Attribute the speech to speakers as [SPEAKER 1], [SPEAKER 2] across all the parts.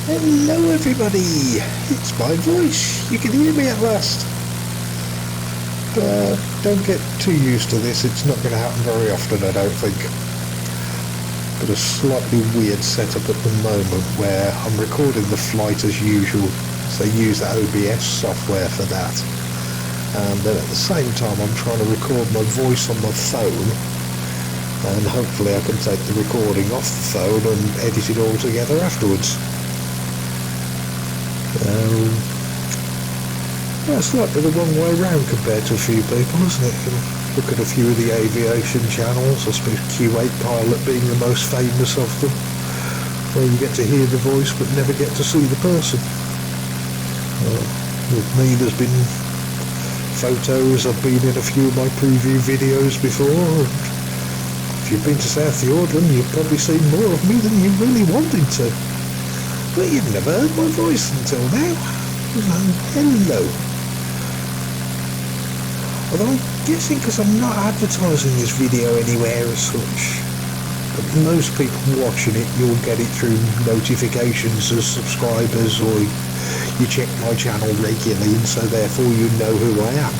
[SPEAKER 1] Hello everybody, it's my voice, you can hear me at last. Don't get too used to this, it's not going to happen very often I don't think. But a slightly weird setup at the moment where I'm recording the flight as usual, so I use the OBS software for that. And then at the same time I'm trying to record my voice on my phone, and hopefully I can take the recording off the phone and edit it all together afterwards. That's slightly the wrong way round compared to a few people, isn't it? Look at a few of the aviation channels, I suppose Q8 Pilot being the most famous of them, where you get to hear the voice but never get to see the person. With me there's been photos, I've been in a few of my preview videos before, and if you've been to South Yorkshire you've probably seen more of me than you really wanted to. But you've never heard my voice until now. Hello. Although I'm guessing because I'm not advertising this video anywhere as such, but most people watching it, you'll get it through notifications as subscribers, or you check my channel regularly, and so therefore you know who I am.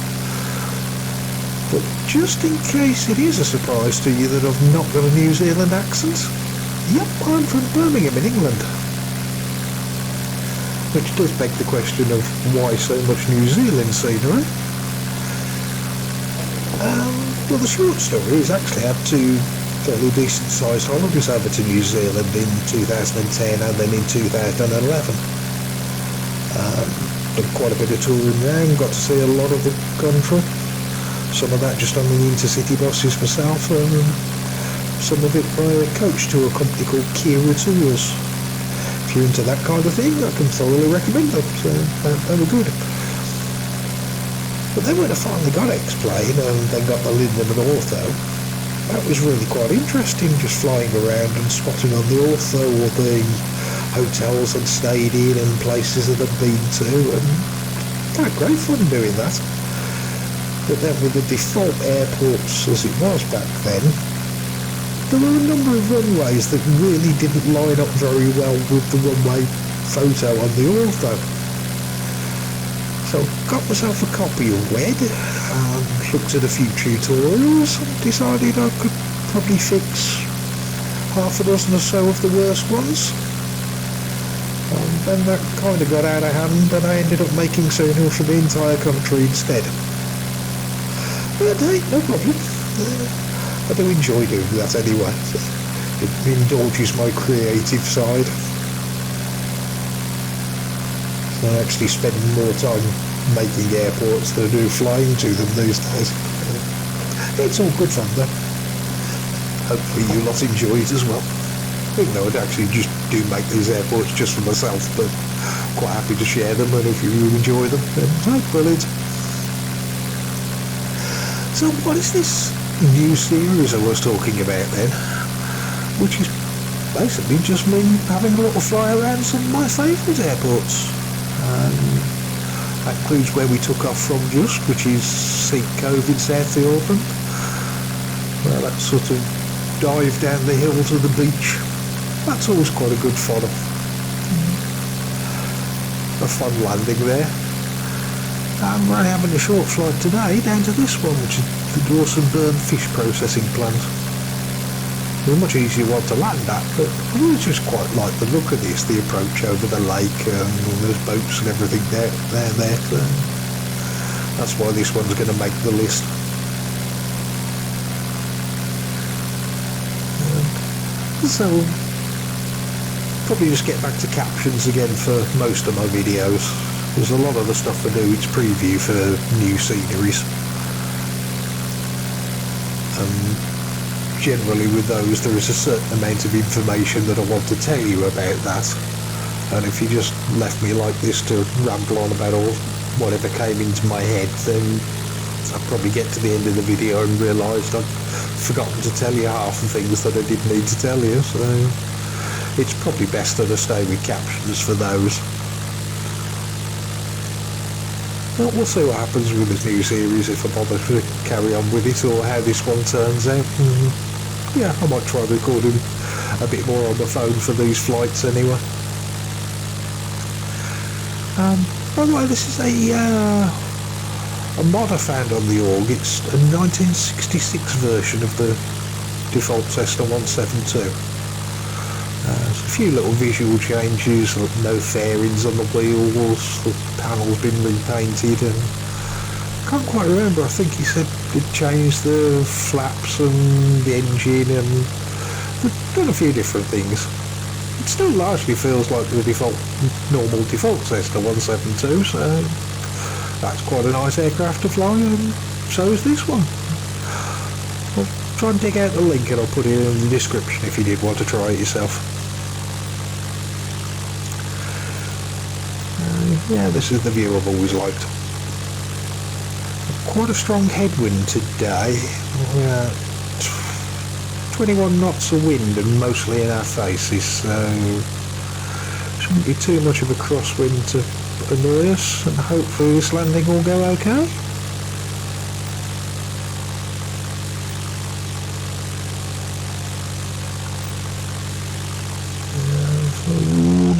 [SPEAKER 1] But just in case it is a surprise to you that I've not got a New Zealand accent, yep, I'm from Birmingham in England. Which does beg the question of why so much New Zealand scenery. Well, the short story is actually I had two fairly decent sized holidays over to New Zealand in 2010 and then in 2011. Did quite a bit of touring there and got to see a lot of the country. Some of that just on the intercity buses myself, and some of it by a coach to a company called Kira Tours. If you're into that kind of thing, I can thoroughly recommend them, so they were good. But then when I finally got X-Plane and then got the Lindemann Ortho, that was really quite interesting, just flying around and spotting on the Ortho all the hotels I'd stayed in and places that I'd been to, and I had great fun doing that. But then with the default airports as it was back then, there were a number of runways that really didn't line up very well with the runway photo on the Ortho. So got myself a copy of WED, looked at a few tutorials and decided I could probably fix half a dozen or so of the worst ones. And then that kind of got out of hand and I ended up making signals for the entire country instead. But hey, no problem. I do enjoy doing that anyway. It indulges my creative side. I actually spend more time making airports than I do flying to them these days. It's all good fun though. Hopefully you lot enjoy it as well. Even though I'd actually just do make these airports just for myself, but quite happy to share them, and if you enjoy them, then oh, brilliant. So what is this new series I was talking about then? Which is basically just me having a little fly around some of my favourite airports. That includes where we took off from just, which is Seat Cove in South Yorkshire. Well, that sort of dive down the hill to the beach. That's always quite a good fun. A fun landing there. And we're having a short flight today down to this one, which is the Dawson Burn Fish Processing Plant. It's a much easier one to land at, but I really just quite like the look of this, the approach over the lake, and all those boats and everything there. So that's why this one's going to make the list. So probably just get back to captions again for most of my videos. There's a lot of the stuff I do, it's preview for new sceneries. Generally with those there is a certain amount of information that I want to tell you about that, and if you just left me like this to ramble on about all whatever came into my head, then I'd probably get to the end of the video and realised I'd forgotten to tell you half the things that I did need to tell you, so it's probably best that I stay with captions for those. Well, we'll see what happens with this new series, if I bother to carry on with it, or how this one turns out. Yeah, I might try recording a bit more on the phone for these flights anyway. By the way, this is a mod I found on the org. It's a 1966 version of the default Cessna 172. There's a few little visual changes, like no fairings on the wheels, the panel's been repainted, and I can't quite remember, I think he said he'd changed the flaps and the engine and done a few different things. It still largely feels like the normal default Cessna 172, so that's quite a nice aircraft to fly, and so is this one. I'll try and dig out the link and I'll put it in the description if you did want to try it yourself. Yeah, this is the view I've always liked. Quite a strong headwind today. 21 knots of wind and mostly in our faces, so shouldn't be too much of a crosswind to annoy us, and hopefully this landing will go okay.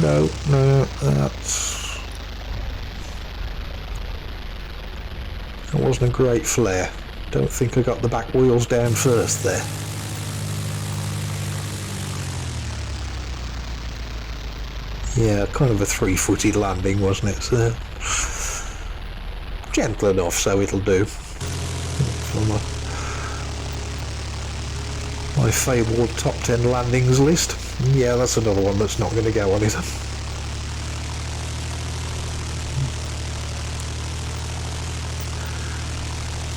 [SPEAKER 1] No, that wasn't a great flare. Don't think I got the back wheels down first there. Yeah, kind of a 3-footed landing, wasn't it? So gentle enough, so it'll do. On my fabled top 10 landings list. Yeah, that's another one that's not going to go on it.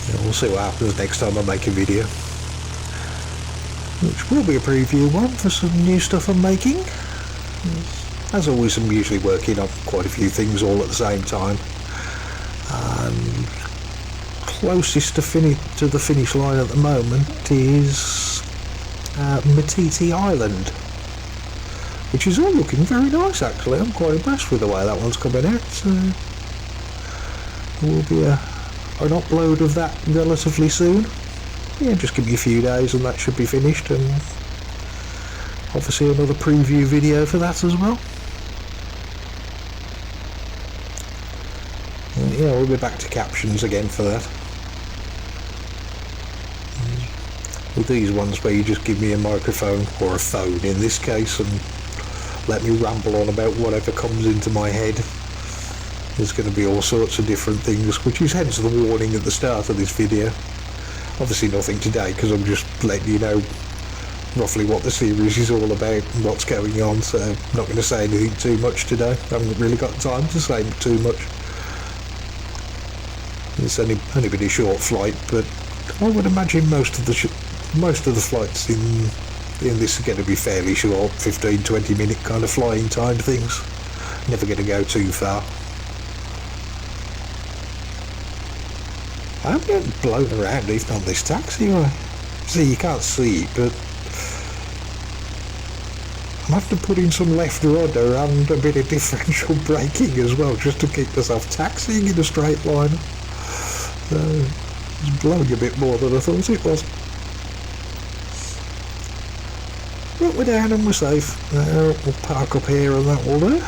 [SPEAKER 1] Yeah, we'll see what happens next time I make a video, which will be a preview one for some new stuff I'm making. As always, I'm usually working on quite a few things all at the same time. And closest to the finish line at the moment is Matiti Island, which is all looking very nice actually. I'm quite impressed with the way that one's coming out. So there will be an upload of that relatively soon. Yeah, just give me a few days and that should be finished, and obviously another preview video for that as well. Yeah, we'll be back to captions again for that. With these ones where you just give me a microphone, or a phone in this case, and let me ramble on about whatever comes into my head. There's going to be all sorts of different things, which is hence the warning at the start of this video. Obviously nothing today, because I'm just letting you know roughly what the series is all about and what's going on, so I'm not going to say anything too much today. I haven't really got time to say too much. It's only been a short flight, but I would imagine most of the flights in this are going to be fairly short, 15-20 minute kind of flying time things. Never going to go too far. I'm getting blown around even on this taxiway. See, you can't see it, but I'm having to put in some left rudder and a bit of differential braking as well, just to keep myself taxiing in a straight line. So it's blowing a bit more than I thought it was. But we're down and we're safe. We'll park up here and that will do.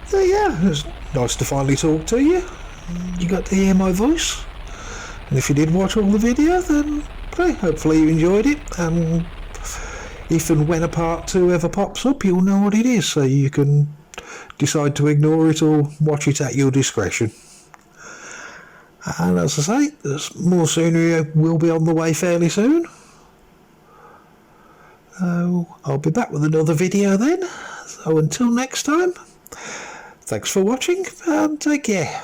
[SPEAKER 1] So yeah, it's nice to finally talk to you. You got to hear my voice. And if you did watch all the video, then hey, hopefully you enjoyed it. And if and when a part 2 ever pops up, you'll know what it is, so you can decide to ignore it or watch it at your discretion. And as I say, there's more scenery will be on the way fairly soon. So I'll be back with another video then. So until next time, thanks for watching and take care.